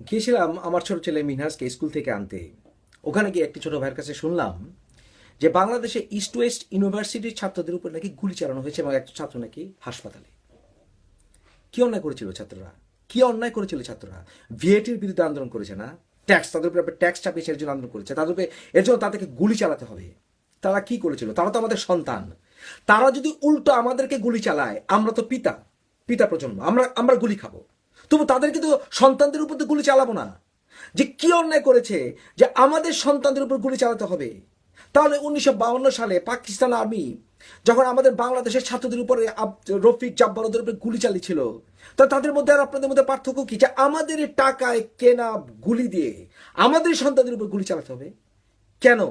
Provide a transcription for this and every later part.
গিয়েছিলাম আমার ছোট ছেলে মিনহাজকে স্কুল থেকে আনতে। ওখানে গিয়ে একটি ছোট ভাইয়ের কাছে শুনলাম যে বাংলাদেশে ইস্ট ওয়েস্ট ইউনিভার্সিটির ছাত্রদের উপর নাকি গুলি চালানো হয়েছে এবং একটা ছাত্র নাকি হাসপাতালে। কি অন্যায় করেছিল ছাত্ররা? কি অন্যায় করেছিল ছাত্ররা? ভিএটির বিরুদ্ধে আন্দোলন করেছে না? ট্যাক্স, তাদের উপরে ট্যাক্স চাপিয়েছে, এর জন্য আন্দোলন করেছে, তাদের উপরে এর জন্য তাদেরকে গুলি চালাতে হবে। তারা কি করেছিল? তারা তো আমাদের সন্তান। তারা যদি উল্টো আমাদেরকে গুলি চালায়, আমরা তো পিতা, পিতা প্রজন্ম, আমরা আমরা গুলি খাবো। তবু তাদেরকে তো সন্তানদের উপর তো গুলি চালাবো না। যে কি অন্যায় করেছে যে আমাদের সন্তানদের উপর গুলি চালাতে হবে? তাহলে 1952 সালে পাকিস্তান আর্মি যখন আমাদের বাংলাদেশের ছাত্রদের উপরে রফিক জাব্বার ওদের উপরে গুলি চালিয়েছিল, তা তাদের মধ্যে আর আপনাদের মধ্যে পার্থক্য কি? যে আমাদের টাকায় কেনা গুলি দিয়ে আমাদের সন্তানদের উপর গুলি চালাতে হবে কেন?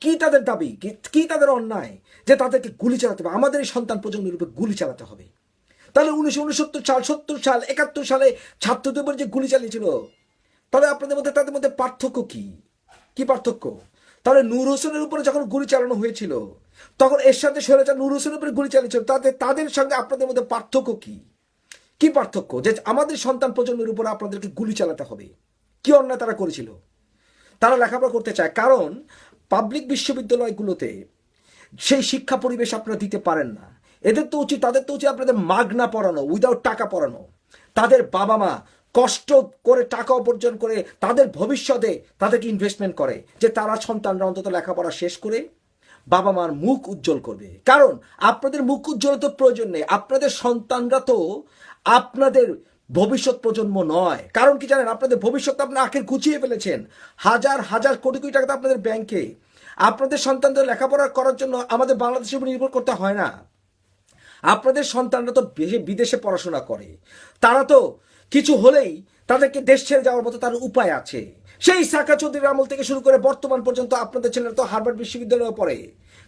কি তাদের দাবি, কি তাদের অন্যায় যে তাদেরকে গুলি চালাতে হবে, আমাদের এই সন্তান প্রজন্মের উপর গুলি চালাতে হবে? তাহলে 1969 সাল, 70 সাল, 71 সালে ছাত্রদের উপর যে গুলি চালিয়েছিল, তাহলে আপনাদের মধ্যে তাদের মধ্যে পার্থক্য কি? কি পার্থক্য? তাহলে নূর হোসেনের উপরে যখন গুলি চালানো হয়েছিল, তখন এর সাথে স্বৈরাচার নূর হোসেনের উপরে গুলি চালিয়েছিল, তাদের সঙ্গে আপনাদের মধ্যে পার্থক্য কি? কি পার্থক্য যে আমাদের সন্তান প্রজন্মের উপর আপনাদেরকে গুলি চালাতে হবে? কি অন্যায় তারা করেছিল? তারা লেখাপড়া করতে চায়, কারণ পাবলিক বিশ্ববিদ্যালয়গুলোতে সেই শিক্ষা পরিবেশ আপনারা দিতে পারেন না। এদের তো উচিত, তাদের তো উচিত আপনাদের মাগনা পড়ানো, উইদাউট টাকা পড়ানো। তাদের বাবা মা কষ্ট করে টাকা উপার্জন করে তাদের ভবিষ্যতে তাদেরকে ইনভেস্টমেন্ট করে, যে তারা সন্তানরা অন্তত লেখাপড়া শেষ করে বাবা মার মুখ উজ্জ্বল করবে। কারণ আপনাদের মুখ উজ্জ্বল তো প্রয়োজন নেই, আপনাদের সন্তানরা তো আপনাদের ভবিষ্যৎ প্রজন্ম নয়। কারণ কি জানেন? আপনাদের ভবিষ্যৎ আপনি আখের গুছিয়ে ফেলেছেন। হাজার হাজার কোটি কোটি টাকা তো আপনাদের ব্যাংকে। আপনাদের সন্তানদের লেখাপড়া করার জন্য আমাদের বাংলাদেশের উপর নির্ভর করতে হয় না। আপনাদের সন্তানরা তো বিদেশে পড়াশোনা করে, তারা তো কিছু হলেই তাদেরকে দেশ ছেড়ে যাওয়ার মতো তার উপায় আছে। সেই সাকা চৌধুরীর আমল থেকে শুরু করে বর্তমান পর্যন্ত আপনাদের ছেলেরা তো হার্ভার্ড বিশ্ববিদ্যালয়ে পড়ে,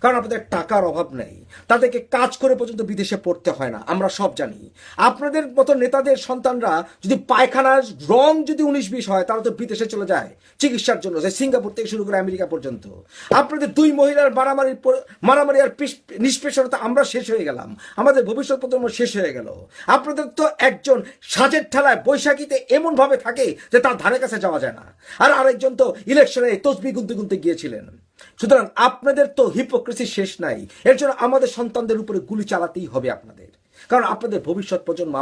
কারণ আপনাদের টাকার অভাব নেই। তাদেরকে কাজ করে পর্যন্ত বিদেশে পড়তে হয় না, আমরা সব জানি। আপনাদের মতো নেতাদের সন্তানরা যদি পায়খানার রং যদি 19-20 হয়, তারা তো বিদেশে চলে যায় চিকিৎসার জন্য, যে সিঙ্গাপুর থেকে শুরু করে আমেরিকা পর্যন্ত। আপনাদের দুই মহিলার মারামারি আর নিষ্পেষণতা আমরা শেষ হয়ে গেলাম, আমাদের ভবিষ্যৎ প্রজন্ম শেষ হয়ে গেল। আপনাদের তো একজন সাজের ঠেলায় বৈশাখীতে এমন ভাবে থাকে যে তার ধারে কাছে যাওয়া যায় না, আর আরেকজন তো ইলেকশনে তসবি গুনতে গুনতে গিয়েছিলেন। সুতরাং আপনাদের তো হিপোক্রেসি শেষ নাই। এর জন্য আমাদের সন্তানদের উপরে গুলি চালাতেই হবে আপনাদের, কারণ আপনাদের ভবিষ্যৎ প্রজন্ম,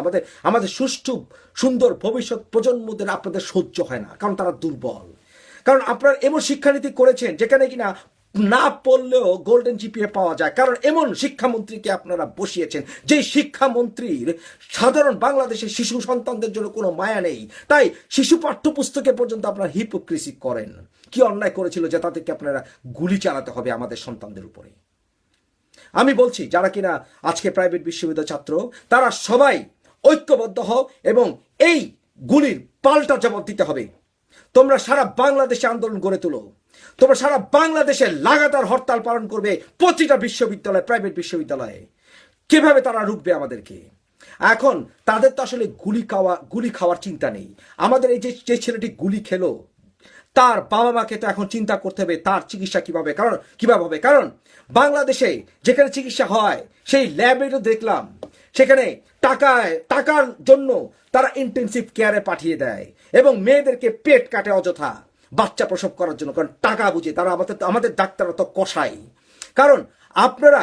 আমাদের সুষ্ঠু সুন্দর ভবিষ্যৎ প্রজন্মদের আপনাদের সহ্য হয় না, কারণ তারা দুর্বল। কারণ আপনারা এমন শিক্ষানীতি করেছেন যেখানে কিনা না পড়লেও গোল্ডেন জিপিএ পাওয়া যায়, কারণ এমন শিক্ষামন্ত্রীকে আপনারা বসিয়েছেন যে শিক্ষামন্ত্রীর সাধারণ বাংলাদেশের শিশু সন্তানদের জন্য কোনো মায়া নেই। তাই শিশু পাঠ্যপুস্তকে পর্যন্ত আপনারা হিপোক্রেসি করেন। কি অন্যায় করেছিল যে তাদেরকে আপনারা গুলি চালাতে হবে আমাদের সন্তানদের উপরে? আমি বলছি, যারা কিনা আজকে প্রাইভেট বিশ্ববিদ্যালয় ছাত্র, তারা সবাই ঐক্যবদ্ধ হও এবং এই গুলির পাল্টা জবাব দিতে হবে। তোমরা সারা বাংলাদেশে আন্দোলন গড়ে তোলো, তোমরা সারা বাংলাদেশে লাগাতার হরতাল পালন করবে প্রতিটা বিশ্ববিদ্যালয়, প্রাইভেট বিশ্ববিদ্যালয়ে। কিভাবে তারা রুখবে আমাদেরকে? এখন তাদের তো আসলে গুলি খাওয়ার চিন্তা নেই। আমাদের এই যে ছেলেটি গুলি খেলো, তার বাবা মাকে তো এখন চিন্তা করতে হবে তার চিকিৎসা কিভাবে হবে। কারণ বাংলাদেশে যেখানে চিকিৎসা হয় সেই ল্যাবেরও দেখলাম, সেখানে টাকার জন্য তারা ইন্টেনসিভ কেয়ারে পাঠিয়ে দেয় এবং মেয়েদেরকে পেট কাটে অযথা বাচ্চা প্রসব করার জন্য, কারণ টাকা বুঝে তারা। আমাদের ডাক্তাররা তো কষাই। কারণ আপনারা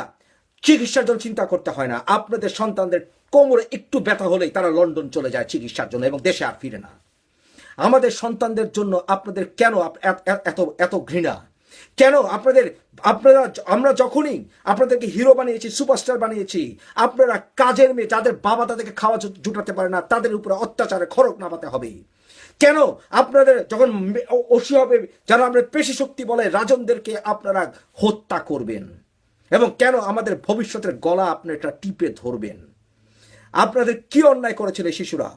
চিকিৎসার জন্য চিন্তা করতে হয় না, আপনাদের সন্তানদের কোমরে একটু ব্যথা হলেই তারা লন্ডন চলে যায় চিকিৎসার জন্য এবং দেশে আর ফিরে না। আমাদের সন্তানদের জন্য আপনাদের কেন এত এত ঘৃণা? কেন আমরা যখনই আপনাদেরকে হিরো বানিয়েছি, সুপারস্টার বানিয়েছি, আপনারা কাজের মেয়ে যাদের বাবা তাদেরকে খাওয়া জুটাতে পারে না, তাদের উপরে অত্যাচারে খড়ক নামাতে হবে? কেন আপনাদের যখন অসি হবে, যারা আমরা পেশি শক্তি বলে রাজনদেরকে আপনারা হত্যা করবেন? এবং কেন আমাদের ভবিষ্যতের গলা আপনারা টিপে ধরবেন? আপনাদের কি অন্যায় করেছিল এই শিশুরা?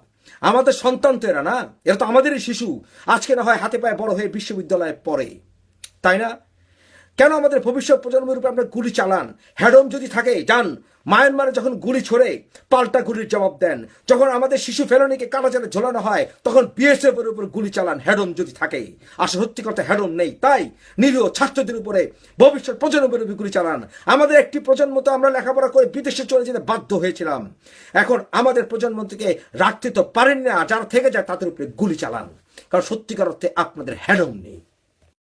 আমাদের সন্তান তো এরা না, এরা তো আমাদেরই শিশু। আজকে না হয় হাতে পায়ে বড় হয়ে বিশ্ববিদ্যালয়ে পড়ে, তাই না? কেন আমাদের ভবিষ্যৎ প্রজন্মের উপর আপনার গুলি চালান? হ্যাডম যদি থাকে যান মায়ানমারে, যখন গুলি ছোড়ে পাল্টা গুলির জবাব দেন। যখন আমাদের শিশু ফেলনিকে কাটাচারে ঝোলানো হয় তখন বিএসএফ এর উপর গুলি চালান, হ্যাডম যদি থাকে। আসলে সত্যি কথা হ্যাডম নেই, তাই নিরীহ ছাত্রদের উপরে ভবিষ্যৎ প্রজন্মের উপর গুলি চালান। আমাদের একটি প্রজন্ম তো আমরা লেখাপড়া করে বিদেশে চলে যেতে বাধ্য হয়েছিলাম, এখন আমাদের প্রজন্ম থেকে রাখতে তো পারেন না, যারা থেকে যায় তাদের উপরে গুলি চালান। কারণ সত্যিকার অর্থে আপনাদের হ্যাডম নেই।